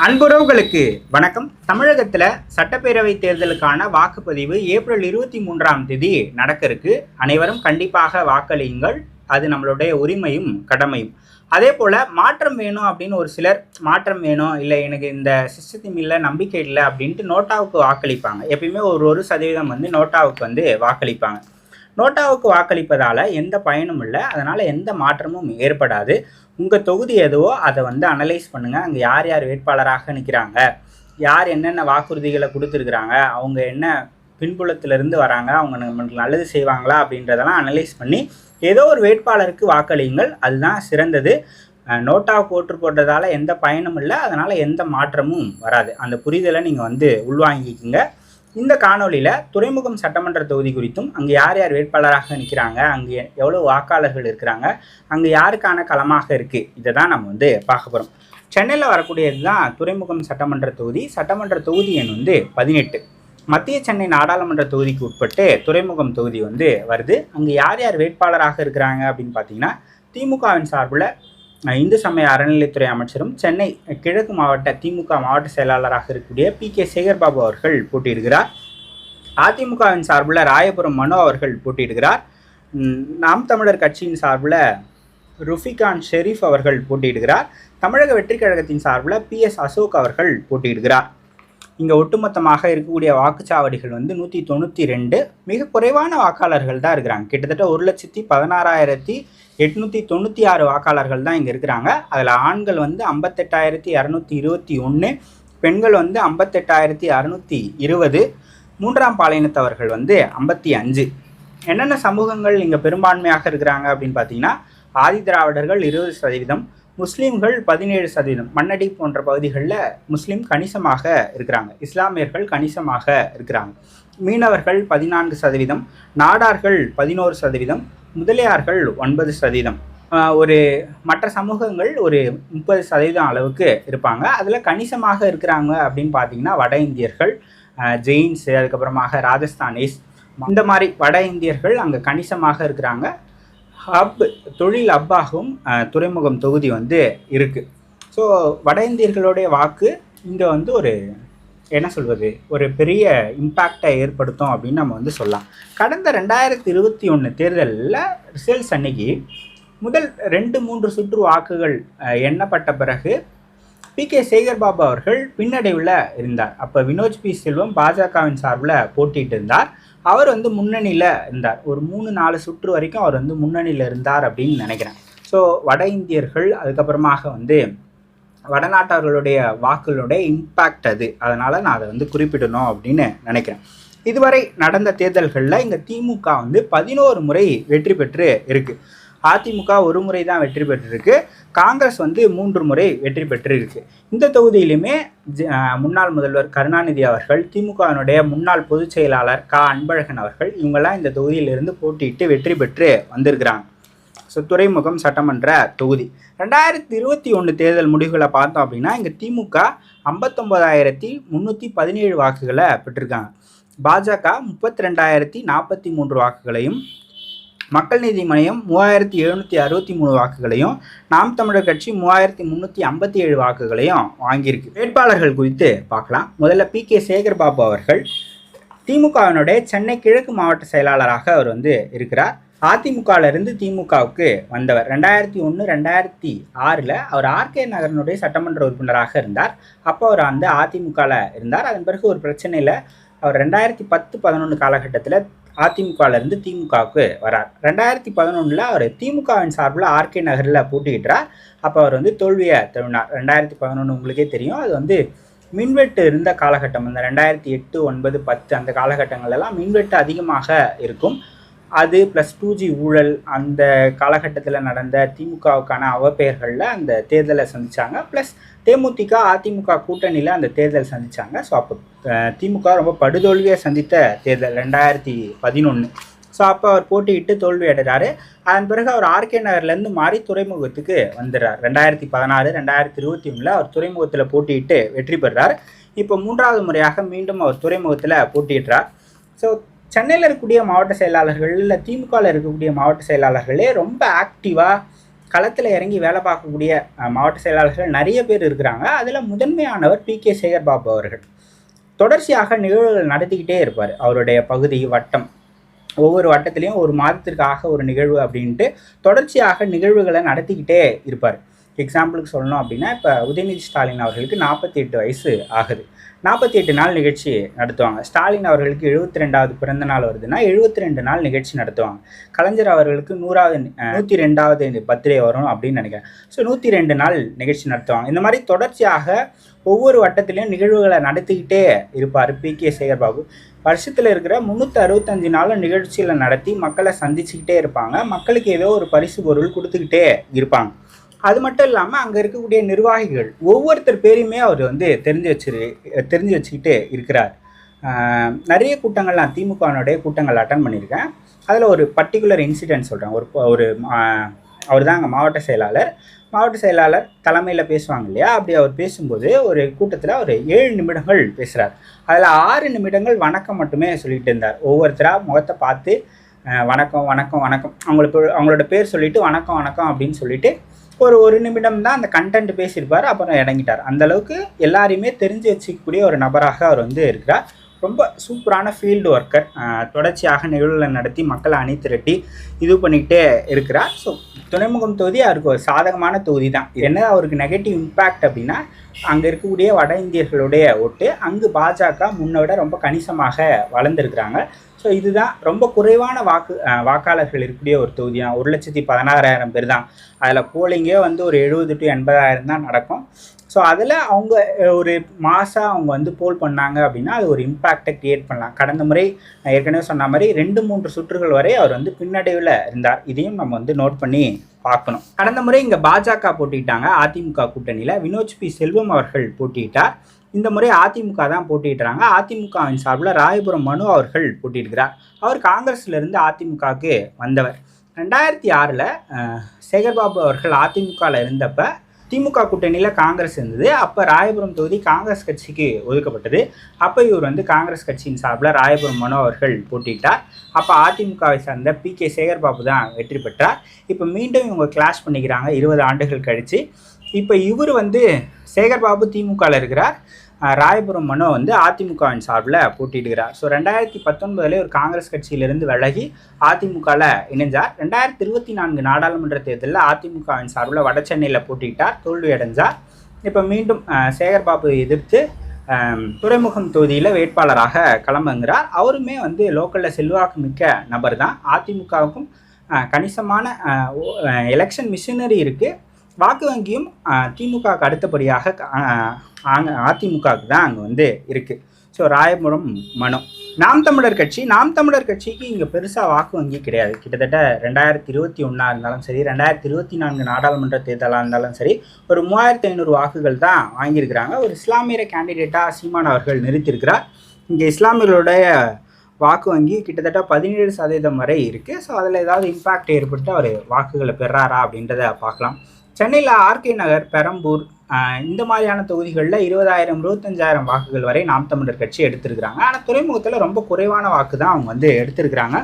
அன்புறவுகளுக்கு வணக்கம். தமிழகத்தில் சட்டப்பேரவை தேர்தலுக்கான வாக்குப்பதிவு ஏப்ரல் 23ஆம் தேதி நடக்க இருக்கு. அனைவரும் கண்டிப்பாக வாக்களியுங்கள். அது நம்மளுடைய உரிமையும் கடமையும். அதே போல் மாற்றம் வேணும் அப்படின்னு ஒரு சிலர் மாற்றம் வேணும், இல்லை எனக்கு இந்த சிஸ்டத்தின் இல்லை நம்பிக்கை இல்லை அப்படின்ட்டு நோட்டாவுக்கு வாக்களிப்பாங்க. எப்பயுமே ஒரு சதவீதம் நோட்டாவுக்கு வாக்களிப்பாங்க. நோட்டாவுக்கு வாக்களிப்பதால் எந்த பயனும் இல்லை, அதனால் எந்த மாற்றமும் ஏற்படாது. உங்கள் தொகுதி எதுவோ அதை அனலைஸ் பண்ணுங்கள். அங்கே யார் யார் வேட்பாளராக நிற்கிறாங்க, யார் என்னென்ன வாக்குறுதிகளை கொடுத்துருக்குறாங்க, அவங்க என்ன பின்புலத்திலிருந்து வராங்க, அவங்க நம்மளுக்கு நல்லது செய்வாங்களா அப்படின்றதெல்லாம் அனலைஸ் பண்ணி ஏதோ ஒரு வேட்பாளருக்கு வாக்களியுங்கள். அதுதான் சிறந்தது. நோட்டாவுக்கு ஓட்டு போட்டதால் எந்த பயனும் இல்லை, அதனால் எந்த மாற்றமும் வராது. அந்த புரிதலை நீங்கள் உள்வாங்கிக்குங்க. இந்த காணொலியில் துறைமுகம் சட்டமன்ற தொகுதி குறித்தும் அங்கே யார் யார் வேட்பாளராக நிற்கிறாங்க, அங்கே எவ்வளோ வாக்காளர்கள் இருக்கிறாங்க, அங்கே யாருக்கான களமாக இருக்குது, இதை தான் நம்ம பார்க்க போகிறோம். சென்னையில் வரக்கூடியது தான் துறைமுகம் சட்டமன்ற தொகுதி. சட்டமன்ற தொகுதி எண் 18. மத்திய சென்னை நாடாளுமன்ற தொகுதிக்கு உட்பட்டு துறைமுகம் தொகுதி வருது. அங்கே யார் யார் வேட்பாளராக இருக்கிறாங்க அப்படின்னு பார்த்தீங்கன்னா, திமுகவின் சார்பில் இந்து சமய அறநிலைத்துறை அமைச்சரும் சென்னை கிழக்கு மாவட்ட திமுக மாவட்ட செயலாளராக இருக்கக்கூடிய PK சேகர்பாபு அவர்கள் போட்டியிடுகிறார். அதிமுகவின் சார்பில் ராயபுரம் மனோ அவர்கள் போட்டியிடுகிறார். நாம் தமிழர் கட்சியின் சார்பில் ருஃபிகான் ஷெரீஃப் அவர்கள் போட்டியிடுகிறார். தமிழக வெற்றி கழகத்தின் சார்பில் PS அசோக் அவர்கள் போட்டியிடுகிறார். இங்கே ஒட்டுமொத்தமாக இருக்கக்கூடிய வாக்குச்சாவடிகள் 192. மிக குறைவான வாக்காளர்கள் தான் இருக்கிறாங்க. கிட்டத்தட்ட 1,16,896 வாக்காளர்கள் தான் இங்கே இருக்கிறாங்க. அதில் ஆண்கள் 58,221, பெண்கள் 58,620, மூன்றாம் பாலினத்தவர்கள் 55. என்னென்ன சமூகங்கள் இங்கே பெரும்பான்மையாக இருக்கிறாங்க அப்படின்னு பார்த்தீங்கன்னா, ஆதி திராவிடர்கள் 20%, முஸ்லீம்கள் 17%. மண்ணடி போன்ற பகுதிகளில் முஸ்லீம் கணிசமாக இருக்கிறாங்க. இஸ்லாமியர்கள் கணிசமாக இருக்கிறாங்க. மீனவர்கள் 14%, நாடார்கள் 11%, முதலியார்கள் 9%. ஒரு மற்ற சமூகங்கள் ஒரு 30% அளவுக்கு இருப்பாங்க. அதில் கணிசமாக இருக்கிறாங்க அப்படின்னு பார்த்தீங்கன்னா வட இந்தியர்கள், ஜெயின்ஸு, அதுக்கப்புறமாக ராஜஸ்தானிஸ், இந்த மாதிரி வட இந்தியர்கள் அங்கே கணிசமாக இருக்கிறாங்க. தொழில் ஹப்பாகவும் துறைமுகம் தொகுதி இருக்குது. ஸோ வட இந்தியர்களுடைய வாக்கு இங்கே ஒரு என்ன சொல்வது, ஒரு பெரிய இம்பேக்டை ஏற்படுத்தும் அப்படின்னு நம்ம சொல்லலாம். கடந்த 2021 தேர்தலில் ரிசல்ட்ஸ் அன்னைக்கு முதல் 2-3 சுற்று வாக்குகள் எண்ணப்பட்ட பிறகு PK சேகர்பாபு அவர்கள் பின்னடைவில் இருந்தார். அப்போ வினோஜ் பி செல்வம் பாஜகவின் சார்பில் போட்டிட்டு இருந்தார். அவர் முன்னணியில் இருந்தார். ஒரு 3-4 சுற்று வரைக்கும் அவர் முன்னணியில் இருந்தார் அப்படின்னு நினைக்கிறேன். ஸோ வட இந்தியர்கள், அதுக்கப்புறமாக வடநாட்டவர்களுடைய வாக்குகளுடைய இம்பேக்ட் அது. அதனால் நான் அதை குறிப்பிடணும் அப்படின்னு நினைக்கிறேன். இதுவரை நடந்த தேர்தல்களில் இங்கே திமுக 11 முறை வெற்றி பெற்று இருக்குது. அதிமுக ஒரு முறை தான் வெற்றி பெற்றிருக்கு. காங்கிரஸ் 3 முறை வெற்றி பெற்றிருக்கு. இந்த தொகுதியிலுமே முன்னாள் முதல்வர் கருணாநிதி அவர்கள், திமுகவினுடைய முன்னாள் பொதுச் செயலாளர் அன்பழகன் அவர்கள், இவங்கெல்லாம் இந்த தொகுதியிலிருந்து போட்டியிட்டு வெற்றி பெற்று வந்திருக்கிறாங்க. ஸோ துறைமுகம் சட்டமன்ற தொகுதி 2021 தேர்தல் முடிவுகளை பார்த்தோம் அப்படின்னா, இங்கே திமுக 59,317 வாக்குகளை பெற்றிருக்காங்க. பாஜக 32,043 வாக்குகளையும், மக்கள் நீதி மய்யம் 3,763 வாக்குகளையும், நாம் தமிழர் கட்சி 3,357 வாக்குகளையும் வாங்கியிருக்கு. வேட்பாளர்கள் குறித்து பார்க்கலாம். முதல்ல PK சேகர்பாபு அவர்கள் திமுகவினுடைய சென்னை கிழக்கு மாவட்ட செயலாளராக அவர் இருக்கிறார். அதிமுகவிலிருந்து திமுகவுக்கு வந்தவர். 2001-2006 அவர் RK நகரனுடைய சட்டமன்ற உறுப்பினராக இருந்தார். அப்போ அவர் அதிமுகவில் இருந்தார். அதன் பிறகு ஒரு பிரச்சனையில் அவர் 2010-11 காலகட்டத்தில் அதிமுகவிலிருந்து திமுகவுக்கு வரார். 2011 அவர் திமுகவின் சார்பில் RK நகரில் போட்டியிட்டார். அப்போ அவர் தோல்வியை தழுவினார். 2011 உங்களுக்கே தெரியும். அது மின்வெட்டு இருந்த காலகட்டம். அந்த 2008, 9, 10 அந்த காலகட்டங்களெல்லாம் மின்வெட்டு அதிகமாக இருக்கும். அது ப்ளஸ் 2G ஊழல் அந்த காலகட்டத்தில் நடந்த திமுகவுக்கான அவப்பெயர்களில் அந்த தேர்தலை சந்தித்தாங்க. ப்ளஸ் தேமுதிக அதிமுக கூட்டணியில் அந்த தேர்தல் சந்தித்தாங்க. ஸோ அப்போ திமுக ரொம்ப படுதோல்வியை சந்தித்த தேர்தல் 2011. ஸோ அப்போ அவர் போட்டியிட்டு தோல்வி அடைகிறாரு. அதன் பிறகு அவர் RK நகர்லேருந்து மாறி துறைமுகத்துக்கு வந்துடுறார். 2016, 2021 அவர் துறைமுகத்தில் போட்டியிட்டு வெற்றி பெறுறார். இப்போ 3வது முறையாக மீண்டும் அவர் துறைமுகத்தில் போட்டியிடுறார். ஸோ சென்னையில் இருக்கக்கூடிய மாவட்ட செயலாளர்கள், இல்லை திமுகவில் இருக்கக்கூடிய மாவட்ட செயலாளர்களே ரொம்ப ஆக்டிவாக களத்தில் இறங்கி வேலை பார்க்கக்கூடிய மாவட்ட செயலாளர்கள் நிறைய பேர் இருக்கிறாங்க. அதில் முதன்மையானவர் பி.கே. சேகர்பாபு அவர்கள். தொடர்ச்சியாக நிகழ்வுகள் நடத்திக்கிட்டே இருப்பார். அவருடைய பகுதி வட்டம் ஒவ்வொரு வட்டத்திலையும் ஒரு மாதத்திற்காக ஒரு நிகழ்வு அப்படின்ட்டு தொடர்ச்சியாக நிகழ்வுகளை நடத்திக்கிட்டே இருப்பார். எக்ஸாம்பிளுக்கு சொல்லணும் அப்படின்னா, இப்போ உதயநிதி ஸ்டாலின் அவர்களுக்கு 48 வயசு ஆகுது. 48 நாள் நிகழ்ச்சி நடத்துவாங்க. ஸ்டாலின் அவர்களுக்கு 72வது பிறந்த நாள் வருதுன்னா 72 நாள் நிகழ்ச்சி நடத்துவாங்க. கலைஞர் அவர்களுக்கு 102வது பர்த்டே வரும் அப்படின்னு நினைக்கிறேன். ஸோ 102 நாள் நிகழ்ச்சி நடத்துவாங்க. இந்த மாதிரி தொடர்ச்சியாக ஒவ்வொரு வட்டத்திலையும் நிகழ்வுகளை நடத்திக்கிட்டே இருப்பார் பி.கே. சேகர்பாபு. வருஷத்தில் இருக்கிற 365 நாளும் நிகழ்ச்சிகளை நடத்தி மக்களை சந்திச்சுக்கிட்டே இருப்பாங்க. மக்களுக்கு ஏதோ ஒரு பரிசு பொருள் கொடுத்துக்கிட்டே இருப்பாங்க. அது மட்டும் இல்லாமல் அங்கே இருக்கக்கூடிய நிர்வாகிகள் ஒவ்வொருத்தர் பேரையுமே அவர் வந்து தெரிஞ்சு வச்சுக்கிட்டு இருக்கிறார். நிறைய கூட்டங்கள் நான் திமுகனுடைய கூட்டங்கள் அட்டன் பண்ணியிருக்கேன். அதில் ஒரு பர்டிகுலர் இன்சிடென்ட் சொல்கிறேன். அவர் தான் அங்கே மாவட்ட செயலாளர் தலைமையில் பேசுவாங்க இல்லையா, அப்படி அவர் பேசும்போது ஒரு கூட்டத்தில் ஒரு 7 நிமிடங்கள் பேசுகிறார். அதில் 6 நிமிடங்கள் வணக்கம் மட்டுமே சொல்லிகிட்டு இருந்தார். ஒவ்வொருத்தராக முகத்தை பார்த்து வணக்கம் வணக்கம் வணக்கம் அவங்களோட பேர் சொல்லிவிட்டு வணக்கம் வணக்கம் அப்படின்னு சொல்லிட்டு ஒரு நிமிடம் தான் அந்த கண்டென்ட் பேசியிருப்பார். அப்புறம் இறங்கிட்டார். அந்தளவுக்கு எல்லாரையுமே தெரிஞ்சு வச்சுக்கக்கூடிய ஒரு நபராக அவர் வந்து இருக்கிறார். ரொம்ப சூப்பரான ஃபீல்டு ஒர்க்கர். தொடர்ச்சியாக நிகழ்வுகளை நடத்தி மக்களை அணி திரட்டி இது பண்ணிக்கிட்டே இருக்கிறார். ஸோ துறைமுகம் தொகுதி அவருக்கு ஒரு சாதகமான தொகுதி தான். என்ன அவருக்கு நெகட்டிவ் இம்பேக்ட் அப்படின்னா, அங்கே இருக்கக்கூடிய வட இந்தியர்களுடைய ஓட்டு அங்கு பாஜக முன்னை விட ரொம்ப கணிசமாக வளர்ந்துருக்கிறாங்க. ஸோ இதுதான் ரொம்ப குறைவான வாக்காளர்கள் இருக்கக்கூடிய ஒரு தொகுதி தான். 1,16,000 பேர் தான். அதில் போலிங்கே வந்து ஒரு 70 to 80,000 தான் நடக்கும். ஸோ அதில் அவங்க ஒரு மாதம் அவங்க வந்து போல் பண்ணாங்க அப்படின்னா அது ஒரு இம்பேக்டை க்ரியேட் பண்ணலாம். கடந்த முறை நான் ஏற்கனவே சொன்ன மாதிரி 2-3 சுற்றுகள் வரை அவர் வந்து பின்னடைவில் இருந்தார். இதையும் நம்ம வந்து நோட் பண்ணி பார்க்கணும். கடந்த முறை இங்கே பாஜக போட்டிட்டாங்க. அதிமுக கூட்டணியில் வினோத் பி. செல்வம் அவர்கள் போட்டியிட்டார். இந்த முறை அதிமுக தான் போட்டியிடுறாங்க. அதிமுகவின் சார்பில் ராயபுரம் மனு அவர்கள் போட்டியிடுகிறார். அவர் காங்கிரஸிலிருந்து அதிமுகவுக்கு வந்தவர். 2006 சேகர்பாபு அவர்கள் அதிமுகவில் இருந்தப்போ திமுக கூட்டணியில் காங்கிரஸ் இருந்தது. அப்போ ராயபுரம் தொகுதி காங்கிரஸ் கட்சிக்கு ஒதுக்கப்பட்டது. அப்போ இவர் வந்து காங்கிரஸ் கட்சியின் சார்பில் ராயபுரம் மனு அவர்கள் போட்டியிட்டார். அப்போ அதிமுகவை சார்ந்த பி.கே. சேகர்பாபு தான் வெற்றி பெற்றார். இப்போ மீண்டும் இவங்க கிளாஷ் பண்ணிக்கிறாங்க 20 ஆண்டுகள் கழித்து. இப்போ இவர் வந்து சேகர்பாபு திமுகவில் இருக்கிறார். ராயபுரம் மனோ வந்து அதிமுகவின் சார்பில் போட்டியிடுகிறார். ஸோ 2019 ஒரு காங்கிரஸ் கட்சியிலிருந்து விலகி அதிமுகவில் இணைஞ்சார். 2024 நாடாளுமன்ற தேர்தலில் அதிமுகவின் சார்பில் வட சென்னையில் போட்டியிட்டார், தோல்வி அடைஞ்சார். இப்போ மீண்டும் சேகர்பாபு எதிர்த்து துறைமுகம் தொகுதியில் வேட்பாளராக களம்புகிறார். அவருமே வந்து லோக்கலில் செல்வாக்கு மிக்க நபர் தான். அதிமுகவுக்கும் கணிசமான எலெக்ஷன் மிஷினரி இருக்குது. வாக்கு வங்கியும் திமுகவுக்கு அடுத்தபடியாக அதிமுகவுக்கு தான் அங்கே வந்து இருக்குது. ஸோ ராயபுரம் மனு. நாம் தமிழர் கட்சிக்கு இங்கே பெருசாக வாக்கு வங்கி கிடையாது. கிட்டத்தட்ட 2021 இருந்தாலும் சரி, 2024 நாடாளுமன்ற தேர்தலாக இருந்தாலும் சரி, ஒரு 3500 வாக்குகள் தான் வாங்கியிருக்கிறாங்க. ஒரு இஸ்லாமியரை கேண்டிடேட்டாக சீமான் அவர்கள் நிறுத்தியிருக்கிறார். இங்கே இஸ்லாமியர்களுடைய வாக்கு வங்கி கிட்டத்தட்ட 17% வரை இருக்குது. ஸோ அதில் ஏதாவது இம்பேக்ட் ஏற்பட்டு அவர் வாக்குகளை பெறாரா அப்படின்றத பார்க்கலாம். சென்னையில் ஆர்கே நகர், பெரம்பூர் இந்த மாதிரியான தொகுதிகளில் 20,000 25,000 வாக்குகள் வரை நாம் தமிழர் கட்சி எடுத்திருக்கிறாங்க. ஆனால் துறைமுகத்தில் ரொம்ப குறைவான வாக்கு தான் அவங்க வந்து எடுத்திருக்கிறாங்க.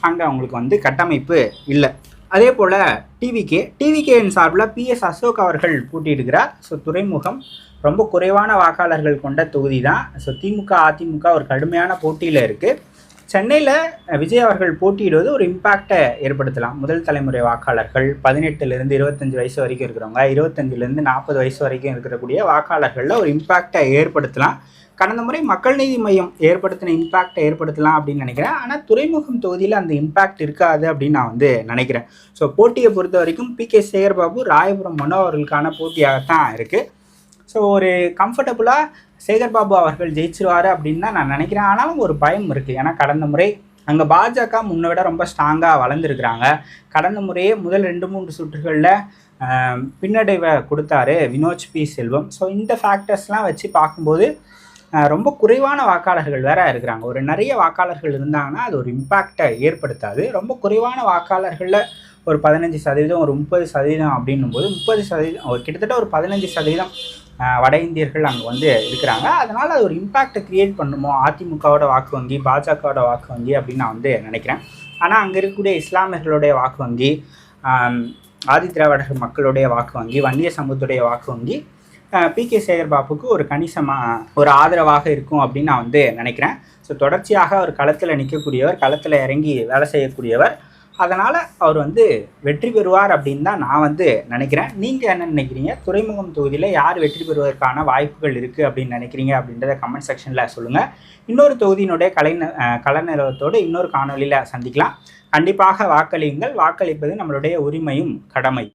அங்கே அவங்களுக்கு வந்து கட்டமைப்பு இல்லை. அதே போல் டிவிகேயின் சார்பில் PS அசோக் அவர்கள் போட்டியிடுகிறார். ஸோ துறைமுகம் ரொம்ப குறைவான வாக்காளர்கள் கொண்ட தொகுதி தான். ஸோ திமுக அதிமுக ஒரு கடுமையான போட்டியில் இருக்குது. சென்னையில் விஜய் அவர்கள் போட்டியிடுவது ஒரு இம்பேக்டை ஏற்படுத்தலாம். முதல் தலைமுறை வாக்காளர்கள் 18லேருந்து 25 வயசு வரைக்கும் இருக்கிறவங்க, 25லேருந்து 40 வயசு வரைக்கும் இருக்கக்கூடிய வாக்காளர்களில் ஒரு இம்பேக்டை ஏற்படுத்தலாம். கடந்த முறை மக்கள் நீதி மையம் ஏற்படுத்தின இம்பேக்டை ஏற்படுத்தலாம் அப்படின்னு நினைக்கிறேன். ஆனால் துறைமுகம் தொகுதியில் அந்த இம்பேக்ட் இருக்காது அப்படின்னு நான் வந்து நினைக்கிறேன். ஸோ போட்டியை பொறுத்த வரைக்கும் பி.கே. சேகர்பாபு, ராயபுரம் மனோ அவர்களுக்கான போட்டியாகத்தான் இருக்குது. ஸோ ஒரு கம்ஃபர்டபுளாக சேகர்பாபு அவர்கள் ஜெயிச்சிருவார் அப்படின்னு தான் நான் நினைக்கிறேன். ஆனாலும் ஒரு பயம் இருக்குது. ஏன்னா கடந்த முறை அங்கே பாஜக முன்னை விட ரொம்ப ஸ்ட்ராங்காக வளர்ந்துருக்குறாங்க. கடந்த முறையே முதல் 2-3 சுற்றுகளில் பின்னடைவை கொடுத்தாரு வினோத் பி. செல்வம். ஸோ இந்த ஃபேக்டர்ஸ்லாம் வச்சு பார்க்கும்போது ரொம்ப குறைவான வாக்காளர்கள் வேற இருக்கிறாங்க. ஒரு நிறைய வாக்காளர்கள் இருந்தாங்கன்னா அது ஒரு இம்பேக்டை ஏற்படுத்தாது. ரொம்ப குறைவான வாக்காளர்களில் ஒரு 15%, ஒரு 30% அப்படின்னும் போது 30%, கிட்டத்தட்ட ஒரு 15% வட இந்தியர்கள் அங்கே வந்து இருக்கிறாங்க. அதனால் அது ஒரு இம்பேக்டை க்ரியேட் பண்ணுமோ அதிமுகவோட வாக்கு வங்கி, பாஜகவோட வாக்கு வங்கி அப்படின்னு நான் வந்து நினைக்கிறேன். ஆனால் அங்கே இருக்கக்கூடிய இஸ்லாமியர்களுடைய வாக்கு வங்கி, ஆதிதிராவிடர் மக்களுடைய வாக்கு வங்கி, வன்னிய சமூகத்துடைய வாக்கு வங்கி பி.கே. சேகர் பாபுக்கு ஒரு கணிசமாக ஒரு ஆதரவாக இருக்கும் அப்படின்னு நான் வந்து நினைக்கிறேன். ஸோ தொடர்ச்சியாக அவர் களத்தில் நிற்கக்கூடியவர், களத்தில் இறங்கி வேலை செய்யக்கூடியவர். அதனால் அவர் வந்து வெற்றி பெறுவார் அப்படின்னு தான் நான் வந்து நினைக்கிறேன். நீங்கள் என்ன நினைக்கிறீங்க? துறைமுகம் தொகுதியில் யார் வெற்றி பெறுவதற்கான வாய்ப்புகள் இருக்குது அப்படின்னு நினைக்கிறீங்க அப்படின்றத கமெண்ட் செக்ஷனில் சொல்லுங்கள். இன்னொரு தொகுதியினுடைய கள நிலவரத்தோடு இன்னொரு காணொலியில் சந்திக்கலாம். கண்டிப்பாக வாக்களியுங்கள். வாக்களிப்பது நம்மளுடைய உரிமையும் கடமை.